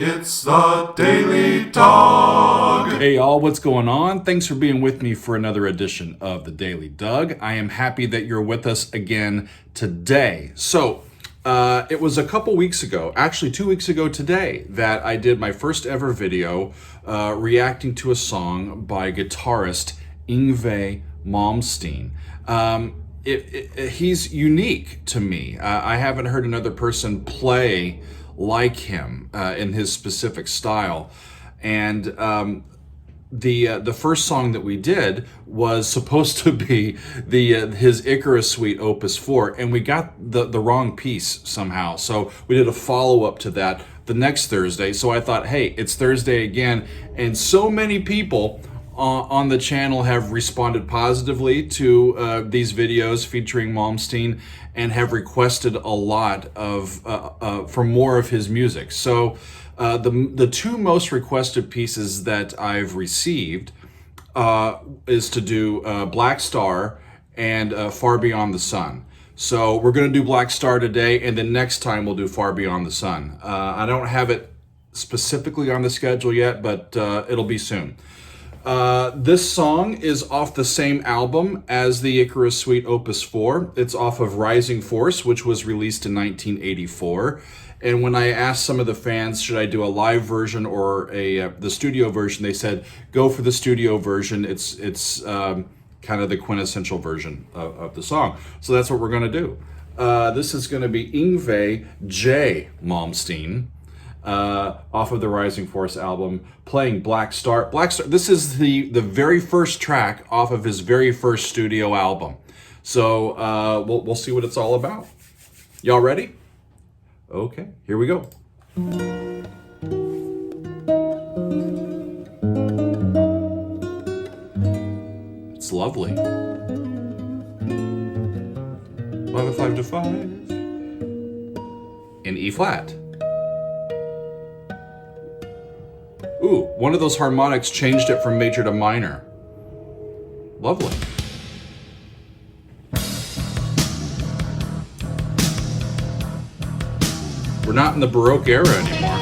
It's the Daily Dog. Hey y'all, what's going on? Thanks for being with me for another edition of the Daily Doug. I am happy that you're with us again today. So, it was a couple weeks ago, actually 2 weeks ago today, that I did my first ever video reacting to a song by guitarist Yngwie Malmsteen. He's unique to me. I haven't heard another person play like him in his specific style. And the first song that we did was supposed to be his Icarus Suite Opus 4, and we got the wrong piece somehow. So we did a follow-up to that the next Thursday. So I thought, hey, it's Thursday again, and so many people on the channel have responded positively to these videos featuring Malmsteen and have requested a lot for more of his music. So the two most requested pieces that I've received is to do Black Star and Far Beyond the Sun. So we're going to do Black Star today, and then next time we'll do Far Beyond the Sun. I don't have it specifically on the schedule yet, but it'll be soon. This song is off the same album as the Icarus Suite Opus 4. It's off of Rising Force, which was released in 1984. And when I asked some of the fans, should I do a live version or the studio version, they said, go for the studio version. It's kind of the quintessential version of the song. So that's what we're going to do. This is going to be Yngwie J. Malmsteen. Off of the Rising Force album, playing Black Star. Black Star. This is the very first track off of his very first studio album. So we'll see what it's all about. Y'all ready? Okay, here we go. It's lovely. 5 5 to 5 in E flat. Ooh, one of those harmonics changed it from major to minor. Lovely. We're not in the Baroque era anymore.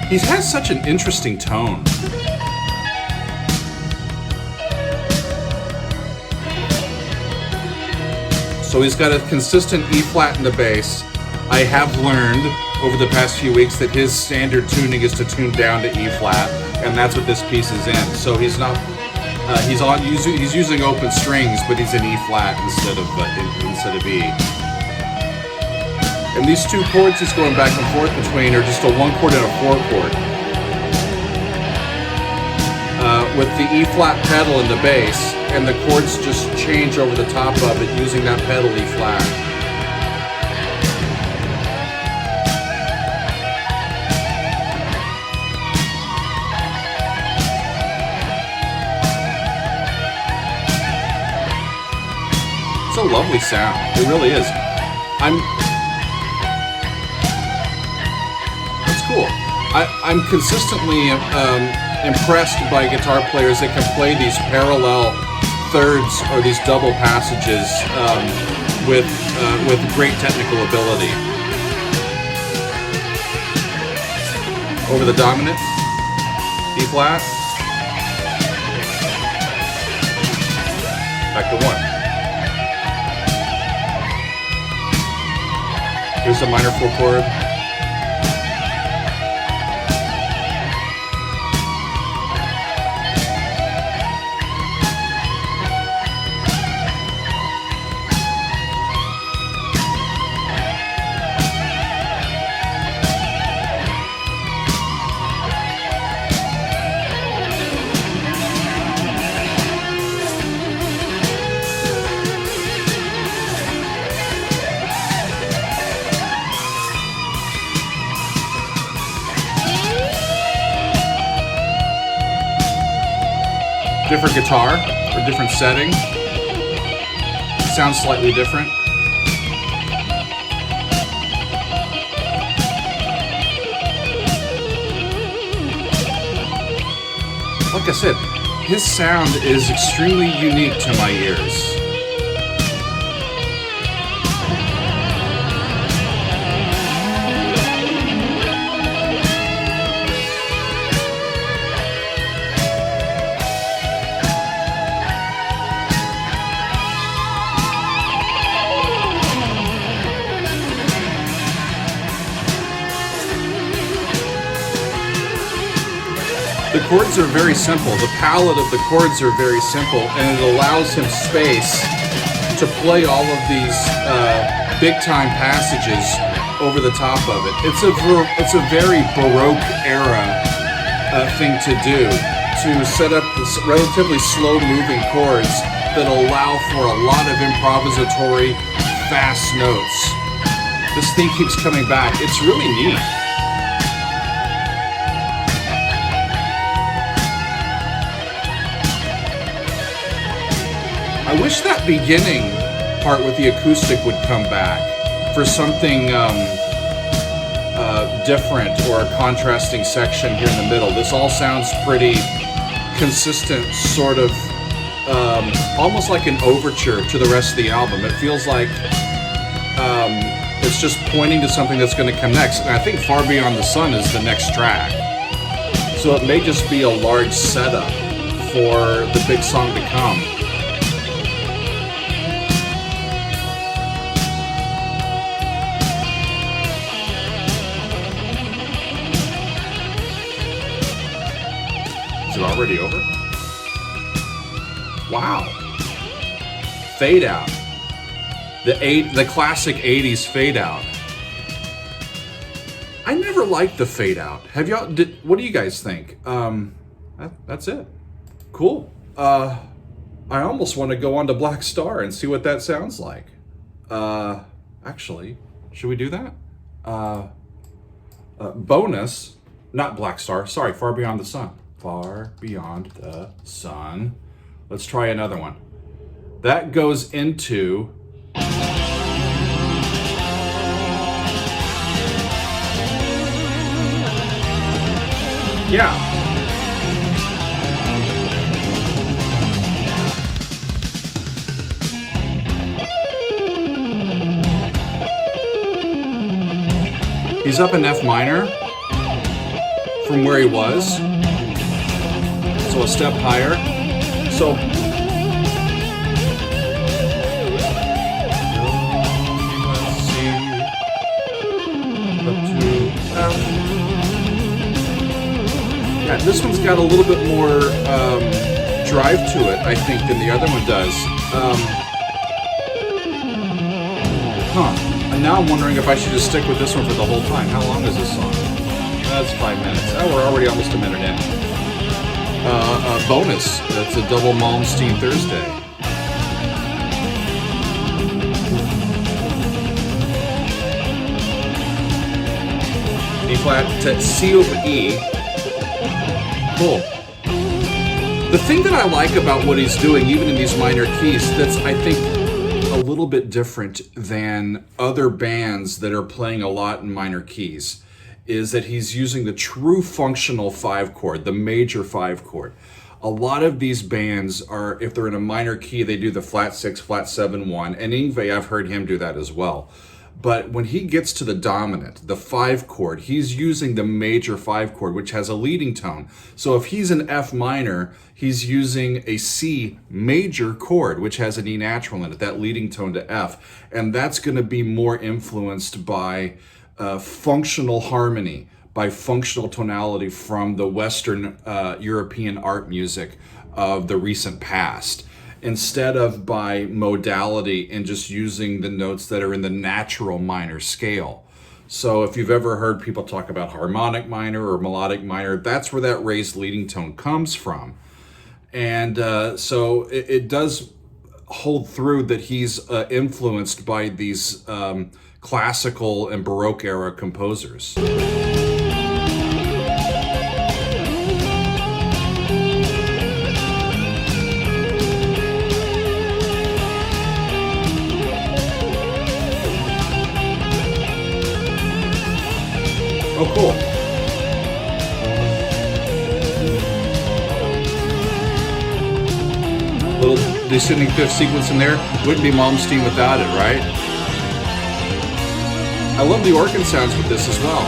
He has such an interesting tone. So he's got a consistent E flat in the bass. I have learned over the past few weeks that his standard tuning is to tune down to E flat, and that's what this piece is in. So he's not he's using open strings, but he's in E flat instead of E. And these two chords he's going back and forth between are just a 1 chord and a 4 chord. With the E flat pedal in the bass, and the chords just change over the top of it using that pedal E flat. It's a lovely sound. It really is. That's cool. I'm consistently impressed by guitar players that can play these parallel thirds or these double passages with great technical ability. Over the dominant, E flat, back to 1. Here's a minor 4 chord. Different guitar or different setting. Sounds slightly different. Like I said, his sound is extremely unique to my ears. The chords are very simple. The palette of the chords are very simple, and it allows him space to play all of these big-time passages over the top of it. It's a very Baroque era thing to do, to set up this relatively slow-moving chords that allow for a lot of improvisatory, fast notes. This theme keeps coming back. It's really neat. I wish that beginning part with the acoustic would come back for something different, or a contrasting section here in the middle. This all sounds pretty consistent, sort of almost like an overture to the rest of the album. It feels like it's just pointing to something that's going to come next. And I think Far Beyond the Sun is the next track. So it may just be a large setup for the big song to come. Is it already over? Wow. Fade out. The classic 80s fade out. I never liked the fade out. Have y'all, what do you guys think? That's it. Cool. I almost want to go on to Black Star and see what that sounds like. Actually, should we do that? Bonus, not Black Star, sorry, Far Beyond the Sun. Far Beyond the Sun. Let's try another one. That goes into... Yeah. He's up in F minor from where he was. So a step higher. So yeah, this one's got a little bit more drive to it, I think, than the other one does. And now I'm wondering if I should just stick with this one for the whole time. How long is this song? That's 5 minutes. Oh, we're already almost a minute in. Bonus. That's a double Malmsteen Thursday. E flat to C over E. Cool. The thing that I like about what he's doing, even in these minor keys, that's, I think, a little bit different than other bands that are playing a lot in minor keys, is that he's using the true functional 5 chord, the major 5 chord. A lot of these bands are, if they're in a minor key, they do the flat 6, flat 7, 1, and Yngwie, I've heard him do that as well. But when he gets to the dominant, the 5 chord, he's using the major 5 chord, which has a leading tone. So if he's in F minor, he's using a C major chord, which has an E natural in it, that leading tone to F. And that's going to be more influenced by functional harmony, by functional tonality from the Western European art music of the recent past, instead of by modality and just using the notes that are in the natural minor scale. So if you've ever heard people talk about harmonic minor or melodic minor, that's where that raised leading tone comes from. And so it does hold through that he's influenced by these classical and Baroque era composers. Oh, cool. Little descending fifth sequence in there. Wouldn't be Malmsteen without it, right? I love the organ sounds with this as well.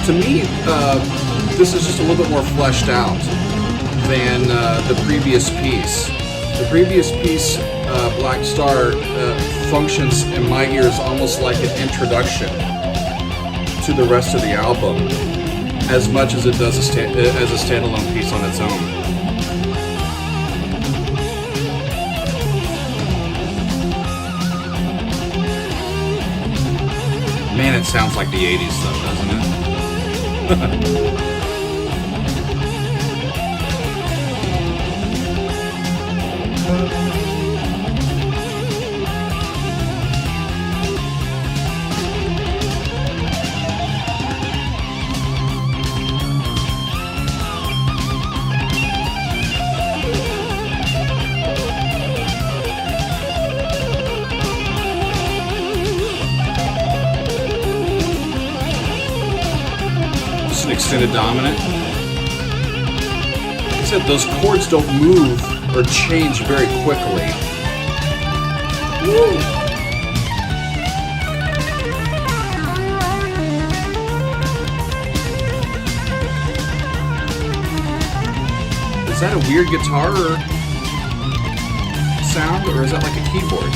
To me, this is just a little bit more fleshed out than the previous piece. The previous piece, Black Star, functions in my ears almost like an introduction to the rest of the album. as much as it does as a standalone piece on its own. Man, it sounds like the 80s though, doesn't it? Just an extended dominant. Like I said, those chords don't move or change very quickly. Woo! Is that a weird guitar or sound, or is that like a keyboard?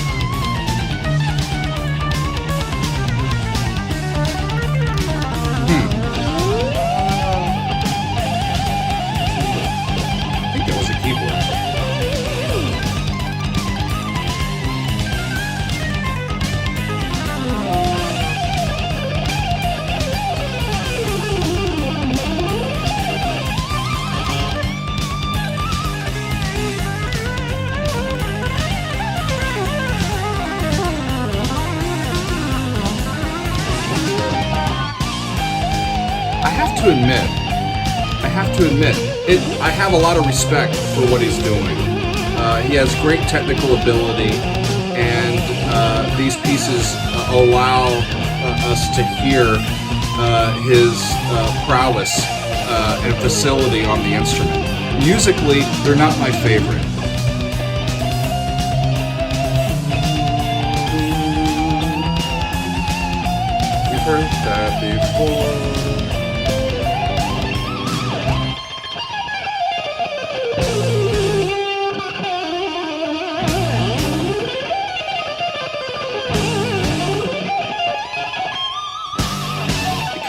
I think that was a keyboard. I have to admit, I have a lot of respect for what he's doing. He has great technical ability, and these pieces allow us to hear his prowess and facility on the instrument. Musically, they're not my favorite. We've heard that before.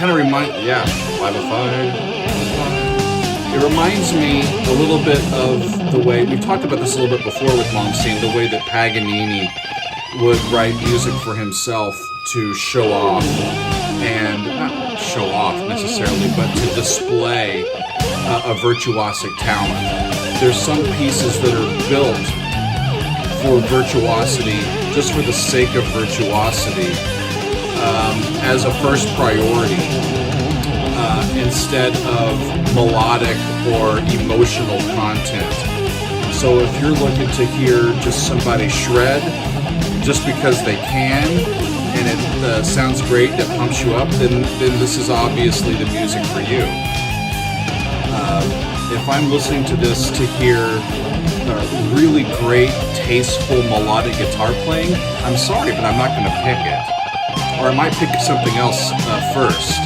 Kind of it reminds me a little bit of the way, we've talked about this a little bit before with Malmsteen, the way that Paganini would write music for himself to show off, and not show off necessarily, but to display a virtuosic talent. There's some pieces that are built for virtuosity, just for the sake of virtuosity, as a first priority, instead of melodic or emotional content. So if you're looking to hear just somebody shred just because they can, and it sounds great, that pumps you up, then this is obviously the music for you. If I'm listening to this to hear really great, tasteful melodic guitar playing, I'm sorry, but I'm not going to pick it. Or I might pick something else first.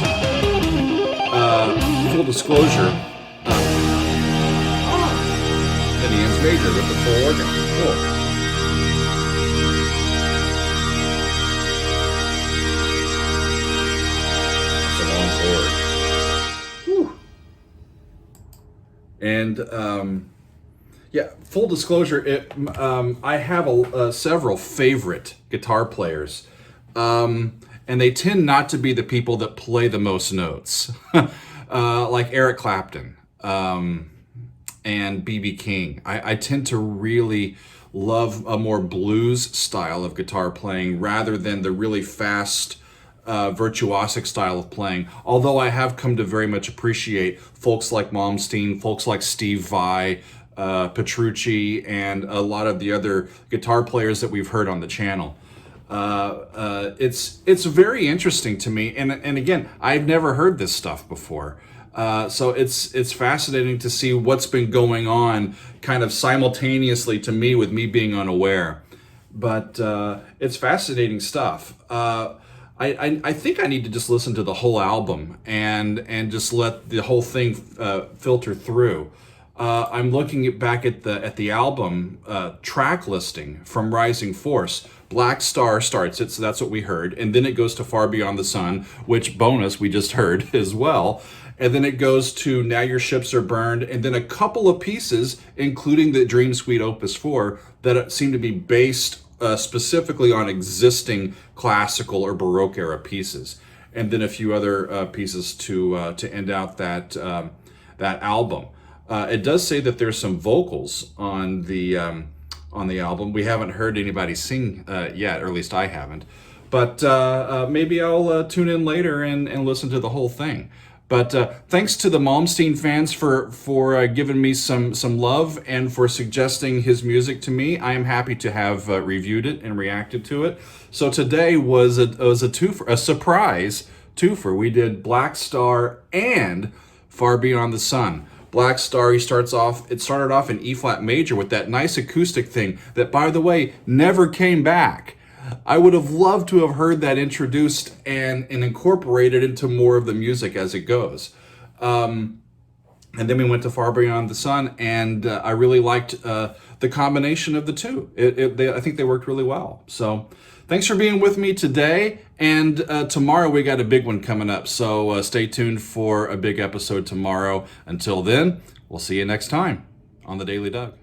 Full disclosure, the Ian's Major with the full organ. Cool. It's a long chord. Whew. And yeah, full disclosure, I have several favorite guitar players. And they tend not to be the people that play the most notes, like Eric Clapton and B.B. King. I tend to really love a more blues style of guitar playing rather than the really fast, virtuosic style of playing. Although I have come to very much appreciate folks like Malmsteen, folks like Steve Vai, Petrucci, and a lot of the other guitar players that we've heard on the channel. It's very interesting to me, and again, I've never heard this stuff before, so it's fascinating to see what's been going on kind of simultaneously to me with me being unaware. But it's fascinating stuff. I think I need to just listen to the whole album and just let the whole thing filter through. I'm looking back at the album track listing from Rising Force. Black Star starts it, so that's what we heard, and then it goes to Far Beyond the Sun, which bonus we just heard as well. and then it goes to Now Your Ships Are Burned, and then a couple of pieces, including the Dream Suite Opus 4, that seem to be based specifically on existing classical or Baroque era pieces, and then a few other pieces to end out that album. It does say that there's some vocals on the album. We haven't heard anybody sing yet, or at least I haven't. But maybe I'll tune in later and listen to the whole thing. But thanks to the Malmsteen fans for giving me some love and for suggesting his music to me. I am happy to have reviewed it and reacted to it. So today was a twofer, a surprise twofer. We did Black Star and Far Beyond the Sun. Black Star, it started off in E-flat major with that nice acoustic thing that, by the way, never came back. I would have loved to have heard that introduced and incorporated into more of the music as it goes. And then we went to Far Beyond the Sun, and I really liked the combination of the two. I think they worked really well. So thanks for being with me today, and tomorrow we got a big one coming up, so stay tuned for a big episode tomorrow. Until then, we'll see you next time on The Daily Doug.